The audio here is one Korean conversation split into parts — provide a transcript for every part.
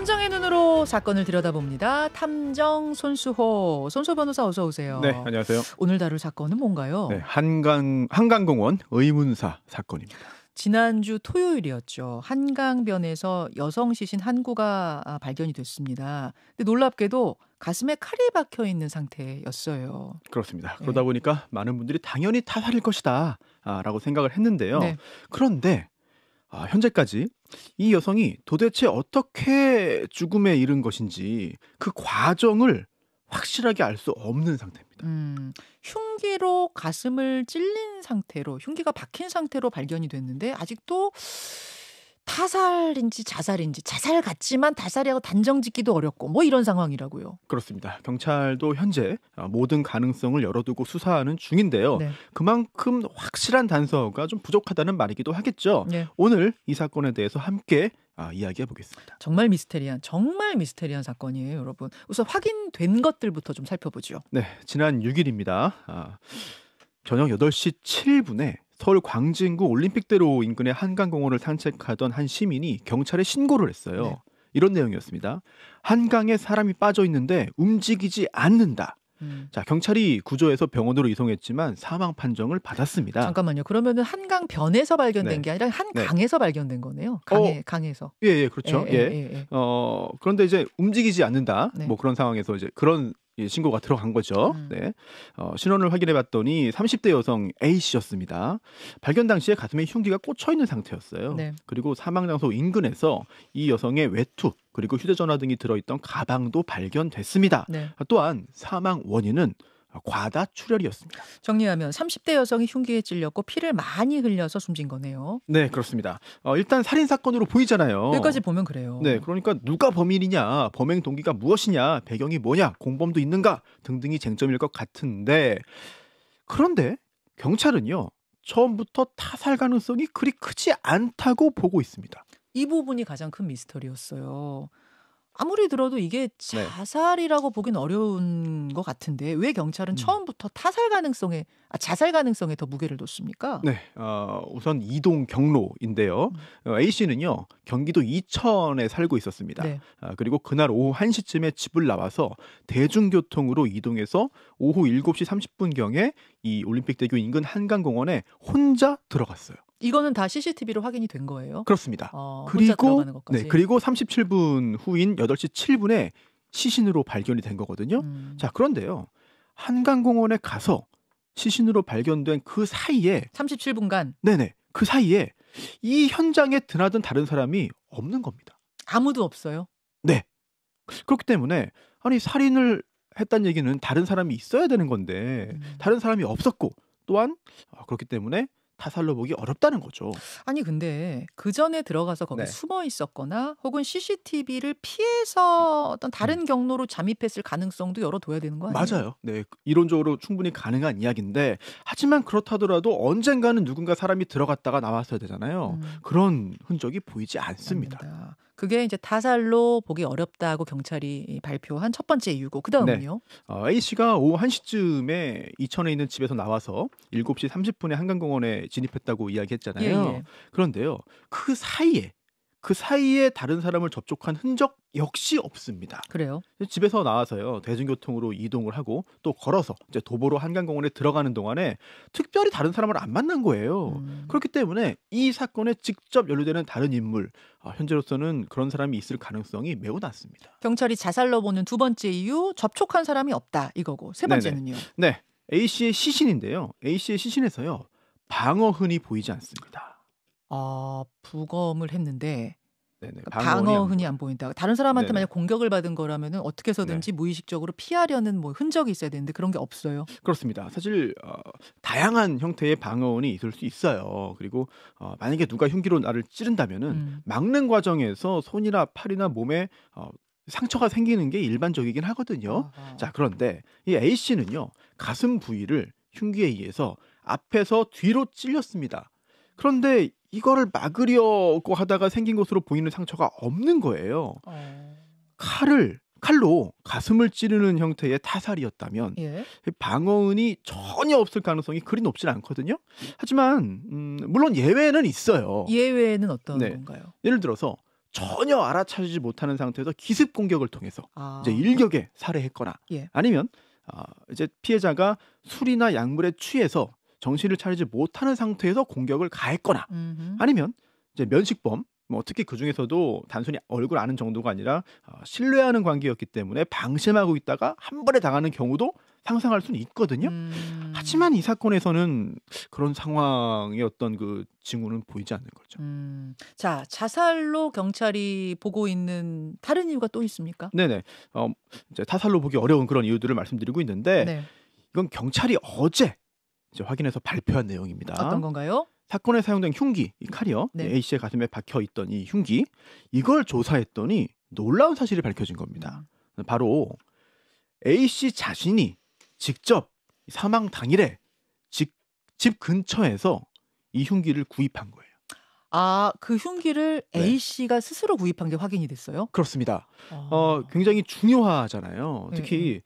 탐정의 눈으로 사건을 들여다봅니다. 탐정 손수호 변호사 어서 오세요. 네, 안녕하세요. 오늘 다룰 사건은 뭔가요? 네, 한강공원 의문사 사건입니다. 지난주 토요일이었죠. 한강변에서 여성 시신 한 구가 발견이 됐습니다. 근데 놀랍게도 가슴에 칼이 박혀 있는 상태였어요. 그렇습니다. 그러다 보니까 많은 분들이 당연히 타살일 것이다 라고 생각을 했는데요. 네. 그런데 현재까지 이 여성이 도대체 어떻게 죽음에 이른 것인지 그 과정을 확실하게 알 수 없는 상태입니다. 흉기로 가슴을 찔린 상태로, 흉기가 박힌 상태로 발견이 됐는데 아직도 타살인지 자살인지, 자살 같지만 타살이라고 단정짓기도 어렵고 뭐 이런 상황이라고요. 그렇습니다. 경찰도 현재 모든 가능성을 열어두고 수사하는 중인데요. 네. 그만큼 확실한 단서가 좀 부족하다는 말이기도 하겠죠. 네. 오늘 이 사건에 대해서 함께 이야기해 보겠습니다. 정말 미스테리한 사건이에요, 여러분. 우선 확인된 것들부터 좀 살펴보죠. 네, 지난 6일입니다. 저녁 8시 7분에 서울 광진구 올림픽대로 인근의 한강공원을 산책하던 한 시민이 경찰에 신고를 했어요. 네. 이런 내용이었습니다. 한강에 사람이 빠져 있는데 움직이지 않는다. 자, 경찰이 구조해서 병원으로 이송했지만 사망 판정을 받았습니다. 잠깐만요. 그러면은 한강변에서 발견된 네. 게 아니라 한강에서 발견된 거네요. 강에서. 예, 그렇죠. 그런데 이제 움직이지 않는다. 네. 뭐 그런 상황에서 이제 그런 신고가 들어간 거죠. 네. 신원을 확인해 봤더니 30대 여성 A 씨였습니다. 발견 당시에 가슴에 흉기가 꽂혀 있는 상태였어요. 네. 그리고 사망 장소 인근에서 이 여성의 외투 그리고 휴대전화 등이 들어있던 가방도 발견됐습니다. 네. 또한 사망 원인은 과다출혈이었습니다. 정리하면 30대 여성이 흉기에 찔렸고 피를 많이 흘려서 숨진 거네요. 네, 그렇습니다. 일단 살인 사건으로 보이잖아요. 여기까지 보면 그래요. 네, 그러니까 누가 범인이냐, 범행 동기가 무엇이냐, 배경이 뭐냐, 공범도 있는가 등등이 쟁점일 것 같은데, 그런데 경찰은요 처음부터 타살 가능성이 그리 크지 않다고 보고 있습니다. 이 부분이 가장 큰 미스터리였어요. 아무리 들어도 이게 자살이라고 보긴 어려운 것 같은데 왜 경찰은 처음부터 자살 가능성에 더 무게를 뒀습니까? 네, 우선 이동 경로인데요. A 씨는요 경기도 이천에 살고 있었습니다. 네. 그리고 그날 오후 1시쯤에 집을 나와서 대중교통으로 이동해서 오후 7시 30분경에 이 올림픽대교 인근 한강공원에 혼자 들어갔어요. 이거는 다 CCTV로 확인이 된 거예요? 그렇습니다. 혼자 들어가는 것까지. 그리고 37분 후인 8시 7분에 시신으로 발견이 된 거거든요. 자, 그런데요. 한강공원에 가서 시신으로 발견된 그 사이에 37분간 그 사이에 이 현장에 드나든 다른 사람이 없는 겁니다. 아무도 없어요? 네. 그렇기 때문에 아니 살인을 했다는 얘기는 다른 사람이 있어야 되는 건데 다른 사람이 없었고 또한 그렇기 때문에 타살로 보기 어렵다는 거죠. 아니 근데 그 전에 들어가서 거기 네. 숨어 있었거나 혹은 CCTV를 피해서 어떤 다른 경로로 잠입했을 가능성도 열어둬야 되는 거 아니에요? 맞아요. 네, 이론적으로 충분히 가능한 이야기인데 하지만 그렇다더라도 언젠가는 누군가 사람이 들어갔다가 나왔어야 되잖아요. 그런 흔적이 보이지 않습니다. 맞습니다. 그게 이제 타살로 보기 어렵다고 경찰이 발표한 첫 번째 이유고 그다음은요? A 씨가 오후 1시쯤에 이천에 있는 집에서 나와서 7시 30분에 한강공원에 진입했다고 이야기했잖아요. 예. 그런데요. 그 사이에 다른 사람을 접촉한 흔적 역시 없습니다. 그래요? 집에서 나와서요. 대중교통으로 이동을 하고 또 걸어서 이제 도보로 한강공원에 들어가는 동안에 특별히 다른 사람을 안 만난 거예요. 그렇기 때문에 이 사건에 직접 연루되는 다른 인물, 현재로서는 그런 사람이 있을 가능성이 매우 낮습니다. 경찰이 자살로 보는 두 번째 이유, 접촉한 사람이 없다 이거고 세 번째는요? 네, A 씨의 시신인데요. A 씨의 시신에서요. 방어흔이 보이지 않습니다. 부검을 했는데 네네, 방어흔이 안 보인다. 다른 사람한테 네네. 만약 공격을 받은 거라면 어떻게 해서든지 무의식적으로 피하려는 뭐 흔적이 있어야 되는데 그런 게 없어요. 그렇습니다. 사실 다양한 형태의 방어흔이 있을 수 있어요. 그리고 만약에 누가 흉기로 나를 찌른다면은 막는 과정에서 손이나 팔이나 몸에 상처가 생기는 게 일반적이긴 하거든요. 아하. 자, 그런데 이 A 씨는요. 가슴 부위를 흉기에 의해서 앞에서 뒤로 찔렸습니다. 그런데 이거를 막으려고 하다가 생긴 것으로 보이는 상처가 없는 거예요. 칼로 가슴을 찌르는 형태의 타살이었다면 예. 방어흔이 전혀 없을 가능성이 그리 높지는 않거든요. 하지만 물론 예외는 있어요. 예외는 어떤 네. 건가요? 예를 들어서 전혀 알아차리지 못하는 상태에서 기습 공격을 통해서 아. 이제 일격에 살해했거나 예. 아니면 이제 피해자가 술이나 약물에 취해서 정신을 차리지 못하는 상태에서 공격을 가했거나 음흠. 아니면 이제 면식범 뭐 특히 그중에서도 단순히 얼굴 아는 정도가 아니라 신뢰하는 관계였기 때문에 방심하고 있다가 한 번에 당하는 경우도 상상할 수는 있거든요. 하지만 이 사건에서는 그런 상황의 어떤 그 징후는 보이지 않는 거죠. 자, 자살로 경찰이 보고 있는 다른 이유가 또 있습니까? 네네. 이제 타살로 보기 어려운 그런 이유들을 말씀드리고 있는데 네. 이건 경찰이 어제 이제 확인해서 발표한 내용입니다. 어떤 건가요? 사건에 사용된 흉기, 이 칼이요. 네. A 씨의 가슴에 박혀 있던 이 흉기, 이걸 조사했더니 놀라운 사실이 밝혀진 겁니다. 바로 A 씨 자신이 직접 사망 당일에 집 근처에서 이 흉기를 구입한 거예요. 아, 그 흉기를 네. A 씨가 스스로 구입한 게 확인이 됐어요? 그렇습니다. 아. 굉장히 중요하잖아요. 예, 특히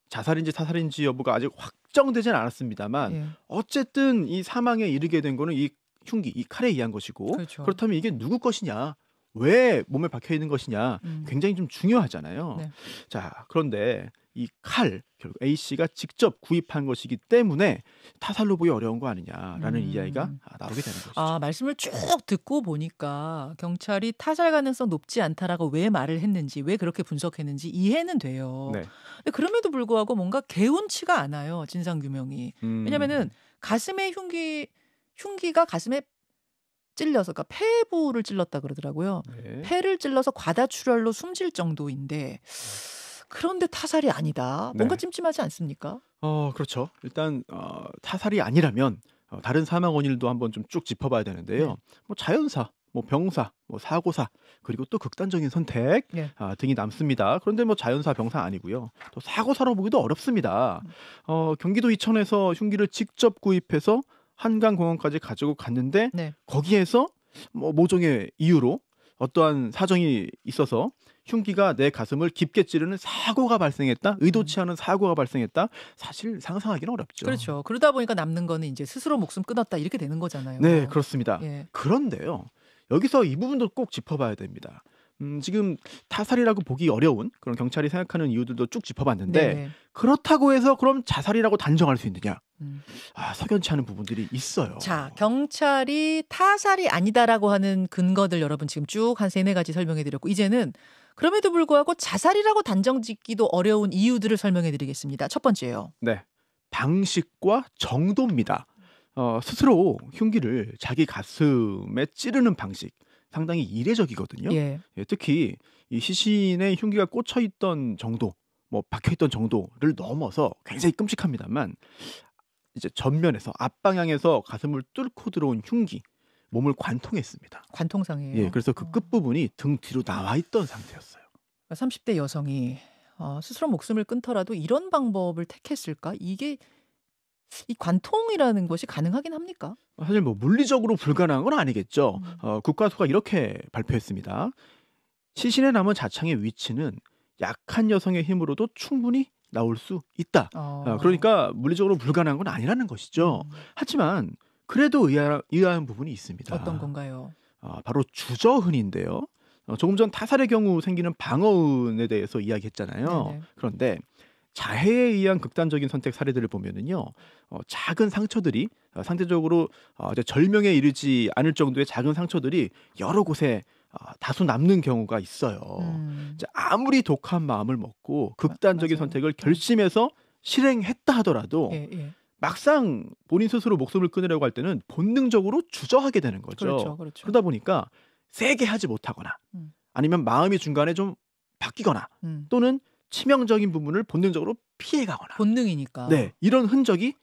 자살인지 타살인지 여부가 아직 확정되진 않았습니다만 예. 어쨌든 이 사망에 이르게 된 거는 이 흉기, 이 칼에 의한 것이고 그렇죠. 그렇다면 이게 누구 것이냐, 왜 몸에 박혀 있는 것이냐 굉장히 좀 중요하잖아요. 네. 자, 그런데 이 칼 결국 A 씨가 직접 구입한 것이기 때문에 타살로 보기 어려운 거 아니냐라는 이야기가 나오게 되는 것이죠. 아, 말씀을 쭉 듣고 보니까 경찰이 타살 가능성 높지 않다라고 왜 말을 했는지, 왜 그렇게 분석했는지 이해는 돼요. 네. 근데 그럼에도 불구하고 뭔가 개운치가 않아요, 진상 규명이. 왜냐면은 가슴에 흉기가 가슴에 찔려서, 그러니까 폐부를 찔렀다 그러더라고요. 네. 폐를 찔러서 과다출혈로 숨질 정도인데, 그런데 타살이 아니다. 뭔가 네. 찜찜하지 않습니까? 그렇죠. 일단 타살이 아니라면 다른 사망 원인도 한번 좀 쭉 짚어봐야 되는데요. 네. 뭐 자연사, 뭐 병사, 뭐 사고사, 그리고 또 극단적인 선택 네. 등이 남습니다. 그런데 뭐 자연사, 병사 아니고요. 또 사고사로 보기도 어렵습니다. 경기도 이천에서 흉기를 직접 구입해서 한강공원까지 가지고 갔는데 네. 거기에서 뭐 모종의 이유로 어떠한 사정이 있어서 흉기가 내 가슴을 깊게 찌르는 사고가 발생했다. 의도치 않은 사고가 발생했다. 사실 상상하기는 어렵죠. 그렇죠. 그러다 보니까 남는 거는 이제 스스로 목숨 끊었다 이렇게 되는 거잖아요. 네, 그렇습니다. 예. 그런데요. 여기서 이 부분도 꼭 짚어봐야 됩니다. 지금 타살이라고 보기 어려운 그런 경찰이 생각하는 이유들도 쭉 짚어봤는데 네네. 그렇다고 해서 그럼 자살이라고 단정할 수 있느냐? 음. 석연치 않은 부분들이 있어요. 자, 경찰이 타살이 아니다라고 하는 근거들 여러분 지금 쭉 한 3-4가지 설명해 드렸고, 이제는 그럼에도 불구하고 자살이라고 단정 짓기도 어려운 이유들을 설명해 드리겠습니다. 첫 번째요. 네, 방식과 정도입니다. 스스로 흉기를 자기 가슴에 찌르는 방식 상당히 이례적이거든요. 예. 예, 특히 이 시신에 흉기가 꽂혀 있던 정도, 뭐 박혀 있던 정도를 넘어서 굉장히 끔찍합니다만 이제 전면에서 앞방향에서 가슴을 뚫고 들어온 흉기, 몸을 관통했습니다. 관통상이에요. 예, 그래서 그 끝부분이 등 뒤로 나와 있던 상태였어요. 30대 여성이 스스로 목숨을 끊더라도 이런 방법을 택했을까? 이게 이 관통이라는 것이 가능하긴 합니까? 사실 뭐 물리적으로 불가능한 건 아니겠죠. 국가수가 이렇게 발표했습니다. 시신에 남은 자창의 위치는 약한 여성의 힘으로도 충분히 나올 수 있다. 그러니까 물리적으로 불가능한 건 아니라는 것이죠. 하지만 그래도 의아한 부분이 있습니다. 어떤 건가요? 바로 주저흔인데요. 조금 전 타살의 경우 생기는 방어흔에 대해서 이야기했잖아요. 네네. 그런데 자해에 의한 극단적인 선택 사례들을 보면은요, 작은 상처들이 상대적으로 이제 절명에 이르지 않을 정도의 작은 상처들이 여러 곳에 다수 남는 경우가 있어요. 이제 아무리 독한 마음을 먹고 극단적인 맞아요. 선택을 결심해서 실행했다 하더라도 예. 막상 본인 스스로 목숨을 끊으려고 할 때는 본능적으로 주저하게 되는 거죠. 그렇죠. 그러다 보니까 세게 하지 못하거나 아니면 마음이 중간에 좀 바뀌거나 또는 치명적인 부분을 본능적으로 피해가거나 본능이니까. 네, 이런 흔적이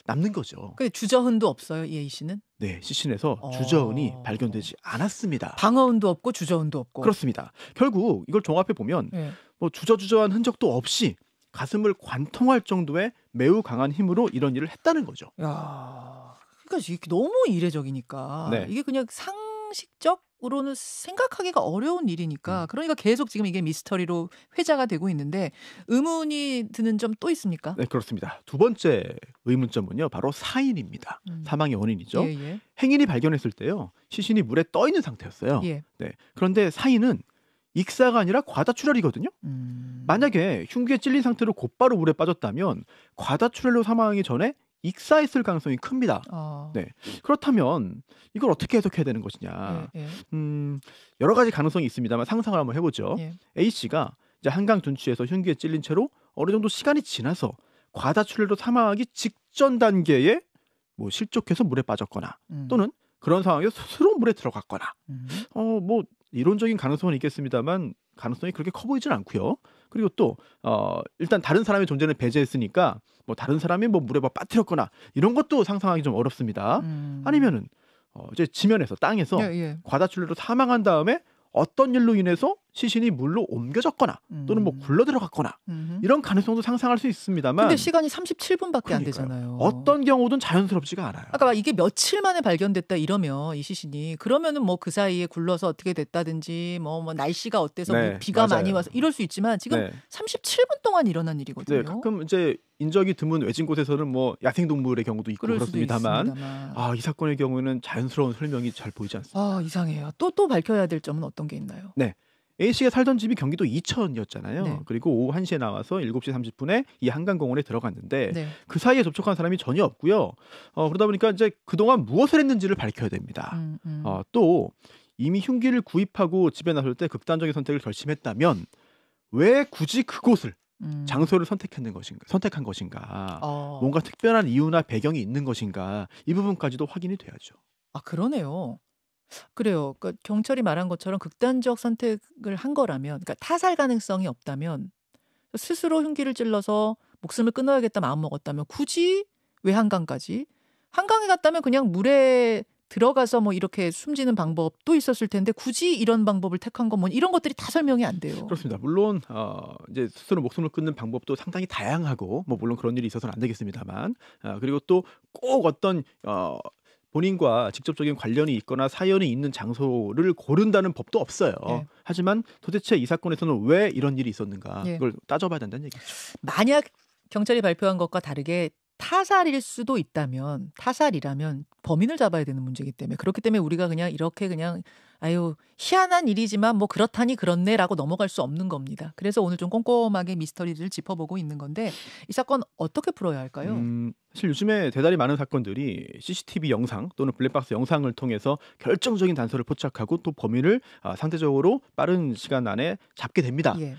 남는 거죠. 근데 주저흔도 없어요, 이혜희 씨는? 네, 시신에서 주저흔이 발견되지 않았습니다. 방어흔도 없고 주저흔도 없고. 그렇습니다. 결국 이걸 종합해 보면 예. 뭐 주저주저한 흔적도 없이 가슴을 관통할 정도의 매우 강한 힘으로 이런 일을 했다는 거죠. 야, 그러니까 이게 너무 이례적이니까 네. 이게 그냥 상식적 우로는 생각하기가 어려운 일이니까 그러니까 계속 지금 이게 미스터리로 회자가 되고 있는데 의문이 드는 점 또 있습니까? 네, 그렇습니다. 두 번째 의문점은요, 바로 사인입니다. 사망의 원인이죠. 예, 예. 행인이 발견했을 때요, 시신이 물에 떠 있는 상태였어요. 예. 네. 그런데 사인은 익사가 아니라 과다출혈이거든요. 만약에 흉기에 찔린 상태로 곧바로 물에 빠졌다면 과다출혈로 사망하기 전에 익사했을 가능성이 큽니다. 네. 그렇다면 이걸 어떻게 해석해야 되는 것이냐. 예, 예. 여러 가지 가능성이 있습니다만 상상을 한번 해보죠. 예. A씨가 이제 한강 둔치에서 흉기에 찔린 채로 어느 정도 시간이 지나서 과다출혈로 사망하기 직전 단계에 뭐 실족해서 물에 빠졌거나 또는 그런 상황에서 스스로 물에 들어갔거나 뭐 이론적인 가능성은 있겠습니다만 가능성이 그렇게 커 보이지는 않고요. 그리고 또 일단 다른 사람의 존재는 배제했으니까 뭐 다른 사람이 뭐 물에 빠뜨렸거나 이런 것도 상상하기 좀 어렵습니다. 아니면은 이제 지면에서 땅에서 예. 과다출혈로 사망한 다음에 어떤 일로 인해서 시신이 물로 옮겨졌거나 또는 뭐 굴러 들어갔거나 이런 가능성도 상상할 수 있습니다만 근데 시간이 37분밖에 안 그러니까요. 되잖아요. 어떤 경우든 자연스럽지가 않아요. 아까 막 이게 며칠 만에 발견됐다 이러면 이 시신이 그러면은 뭐 그 사이에 굴러서 어떻게 됐다든지 뭐 날씨가 어때서 네, 뭐 비가 맞아요. 많이 와서 이럴 수 있지만 지금 네. 37분 동안 일어난 일이거든요. 네, 가끔 이제 인적이 드문 외진 곳에서는 뭐 야생동물의 경우도 있고 그럴 수도 그렇습니다만 있습니다만. 이 사건의 경우에는 자연스러운 설명이 잘 보이지 않습니다. 이상해요. 또 밝혀야 될 점은 어떤 게 있나요? 네. A씨가 살던 집이 경기도 이천이었잖아요. 네. 그리고 오후 1시에 나와서 7시 30분에 이 한강공원에 들어갔는데 네. 그 사이에 접촉한 사람이 전혀 없고요. 그러다 보니까 이제 그동안 무엇을 했는지를 밝혀야 됩니다. 또 이미 흉기를 구입하고 집에 나설 때 극단적인 선택을 결심했다면 왜 굳이 그곳을 장소를 선택한 것인가? 뭔가 특별한 이유나 배경이 있는 것인가? 이 부분까지도 확인이 돼야죠. 그러네요. 그래요. 그러니까 경찰이 말한 것처럼 극단적 선택을 한 거라면, 그러니까 타살 가능성이 없다면 스스로 흉기를 찔러서 목숨을 끊어야겠다 마음 먹었다면 굳이 왜 한강까지? 한강에 갔다면 그냥 물에 들어가서 뭐 이렇게 숨지는 방법도 있었을 텐데 굳이 이런 방법을 택한 건 뭐 이런 것들이 다 설명이 안 돼요. 그렇습니다. 물론 이제 스스로 목숨을 끊는 방법도 상당히 다양하고 뭐 물론 그런 일이 있어서는 안 되겠습니다만 그리고 또 꼭 어떤 본인과 직접적인 관련이 있거나 사연이 있는 장소를 고른다는 법도 없어요. 예. 하지만 도대체 이 사건에서는 왜 이런 일이 있었는가 예. 그걸 따져봐야 된다는 얘기죠. 만약 경찰이 발표한 것과 다르게 타살일 수도 있다면 타살이라면 범인을 잡아야 되는 문제이기 때문에 그렇기 때문에 우리가 그냥 이렇게 그냥 아유 희한한 일이지만 뭐 그렇다니 그렇네라고 넘어갈 수 없는 겁니다. 그래서 오늘 좀 꼼꼼하게 미스터리를 짚어보고 있는 건데 이 사건 어떻게 풀어야 할까요? 사실 요즘에 대단히 많은 사건들이 CCTV 영상 또는 블랙박스 영상을 통해서 결정적인 단서를 포착하고 또 범인을 상대적으로 빠른 시간 안에 잡게 됩니다. 예.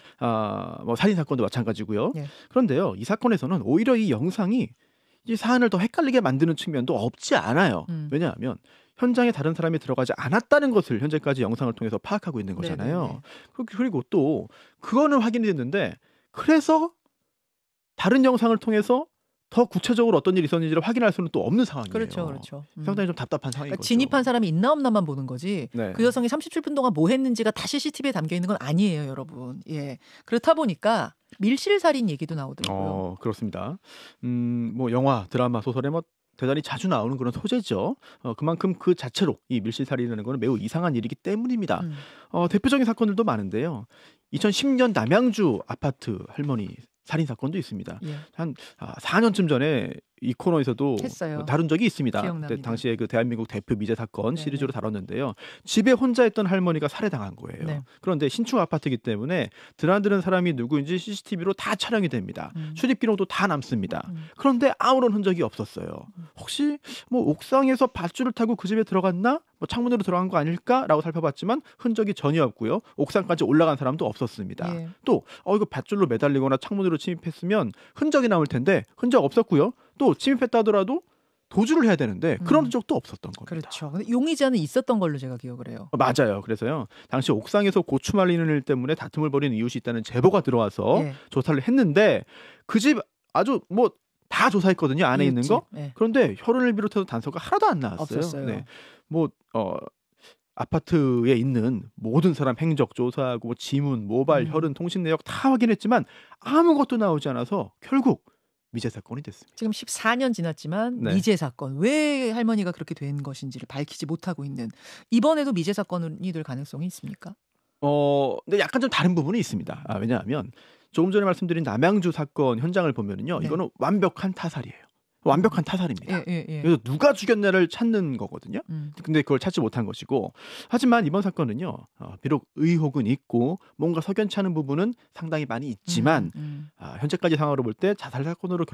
뭐 살인 사건도 마찬가지고요. 예. 그런데요, 이 사건에서는 오히려 이 영상이 이 사안을 더 헷갈리게 만드는 측면도 없지 않아요. 왜냐하면 현장에 다른 사람이 들어가지 않았다는 것을 현재까지 영상을 통해서 파악하고 있는 거잖아요. 그리고 또 그거는 확인이 됐는데 그래서 다른 영상을 통해서 더 구체적으로 어떤 일이 있었는지를 확인할 수는 또 없는 상황이에요. 그렇죠. 상당히 좀 답답한 상황인 그러니까 거죠. 진입한 사람이 있나 없나만 보는 거지. 네. 그 여성이 37분 동안 뭐 했는지가 다 CCTV에 담겨 있는 건 아니에요, 여러분. 예. 그렇다 보니까 밀실살인 얘기도 나오더라고요. 그렇습니다. 뭐 영화, 드라마, 소설에 뭐 대단히 자주 나오는 그런 소재죠. 그만큼 그 자체로 이 밀실살인이라는 것은 매우 이상한 일이기 때문입니다. 대표적인 사건들도 많은데요. 2010년 남양주 아파트 할머니 살인 사건도 있습니다. 예. 한 4년쯤 전에 이 코너에서도 했어요. 다룬 적이 있습니다. 기억납니다. 당시에 그 대한민국 대표 미제 사건 네네. 시리즈로 다뤘는데요. 집에 혼자 있던 할머니가 살해당한 거예요. 네. 그런데 신축 아파트이기 때문에 드나드는 사람이 누구인지 CCTV로 다 촬영이 됩니다. 출입 기록도 다 남습니다. 그런데 아무런 흔적이 없었어요. 혹시 뭐 옥상에서 밧줄을 타고 그 집에 들어갔나? 뭐 창문으로 들어간 거 아닐까라고 살펴봤지만 흔적이 전혀 없고요. 옥상까지 올라간 사람도 없었습니다. 예. 또 이거 밧줄로 매달리거나 창문으로 침입했으면 흔적이 남을 텐데 흔적 없었고요. 또 침입했다 하더라도 도주를 해야 되는데 그런 적도 없었던 겁니다. 그렇죠. 근데 용의자는 있었던 걸로 제가 기억을 해요. 맞아요. 그래서요. 당시 옥상에서 고추 말리는 일 때문에 다툼을 벌이는 이웃이 있다는 제보가 들어와서 예. 조사를 했는데 그 집 아주 뭐 다 조사했거든요. 안에 있는 거. 예. 그런데 혈흔을 비롯해서 단서가 하나도 안 나왔어요. 없었어요. 네. 뭐 아파트에 있는 모든 사람 행적 조사하고 지문, 모바일, 혈흔, 통신 내역 다 확인했지만 아무것도 나오지 않아서 결국 미제 사건이 됐습니다. 지금 14년 지났지만 네. 미제 사건. 왜 할머니가 그렇게 된 것인지를 밝히지 못하고 있는. 이번에도 미제 사건이 될 가능성이 있습니까? 근데 약간 좀 다른 부분이 있습니다. 왜냐하면 조금 전에 말씀드린 남양주 사건 현장을 보면은요. 네. 이거는 완벽한 타살이에요. 완벽한 타살입니다. 예. 그래서 누가 죽였냐를 찾는 거거든요. 근데 그걸 찾지 못한 것이고, 하지만 이번 사건은요, 비록 의혹은 있고 뭔가 석연치 않은 부분은 상당히 많이 있지만 현재까지 상황으로 볼 때 자살 사건으로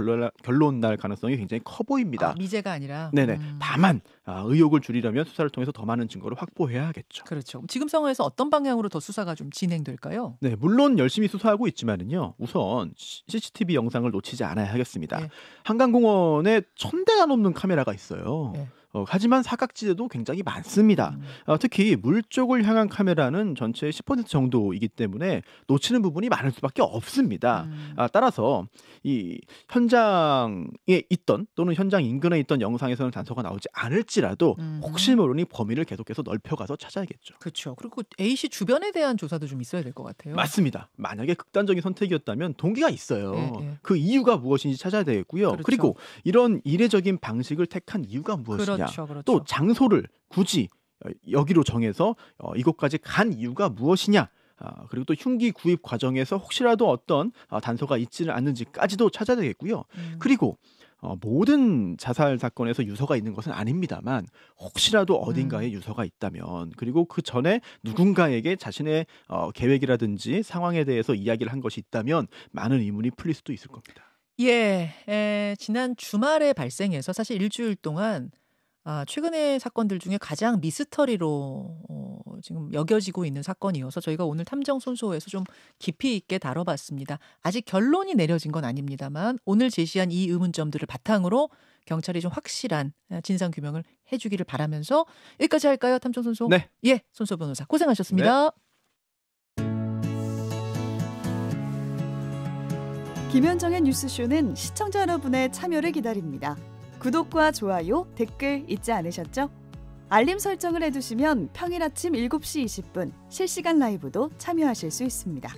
결론 날 가능성이 굉장히 커 보입니다. 미제가 아니라. 네네. 다만 의혹을 줄이려면 수사를 통해서 더 많은 증거를 확보해야겠죠. 그렇죠. 지금 상황에서 어떤 방향으로 더 수사가 좀 진행될까요? 네, 물론 열심히 수사하고 있지만은요. 우선 CCTV 영상을 놓치지 않아야 하겠습니다. 네. 한강공원에 1000대가 넘는 카메라가 있어요. 네. 하지만 사각지대도 굉장히 많습니다. 특히 물 쪽을 향한 카메라는 전체의 10% 정도이기 때문에 놓치는 부분이 많을 수밖에 없습니다. 따라서 이 현장에 있던 또는 현장 인근에 있던 영상에서는 단서가 나오지 않을지라도 혹시 모르니 범위를 계속해서 넓혀가서 찾아야겠죠. 그렇죠. 그리고 A씨 주변에 대한 조사도 좀 있어야 될 것 같아요. 맞습니다. 만약에 극단적인 선택이었다면 동기가 있어요. 네. 그 이유가 무엇인지 찾아야 되겠고요. 그렇죠. 그리고 이런 이례적인 방식을 택한 이유가 무엇이냐. 그렇죠. 또 장소를 굳이 여기로 정해서 이곳까지 간 이유가 무엇이냐. 그리고 또 흉기 구입 과정에서 혹시라도 어떤 단서가 있지는 않는지까지도 찾아야 되겠고요. 그리고 모든 자살 사건에서 유서가 있는 것은 아닙니다만 혹시라도 어딘가에 유서가 있다면, 그리고 그 전에 누군가에게 자신의 계획이라든지 상황에 대해서 이야기를 한 것이 있다면 많은 의문이 풀릴 수도 있을 겁니다. 예, 지난 주말에 발생해서 사실 일주일 동안 최근의 사건들 중에 가장 미스터리로 지금 여겨지고 있는 사건이어서 저희가 오늘 탐정손수호에서 좀 깊이 있게 다뤄봤습니다. 아직 결론이 내려진 건 아닙니다만 오늘 제시한 이 의문점들을 바탕으로 경찰이 좀 확실한 진상규명을 해주기를 바라면서 여기까지 할까요, 탐정손수호? 네. 예, 손수호 변호사 고생하셨습니다. 김현정의 뉴스쇼는 시청자 여러분의 참여를 기다립니다. 구독과 좋아요, 댓글 잊지 않으셨죠? 알림 설정을 해두시면 평일 아침 7시 20분 실시간 라이브도 참여하실 수 있습니다.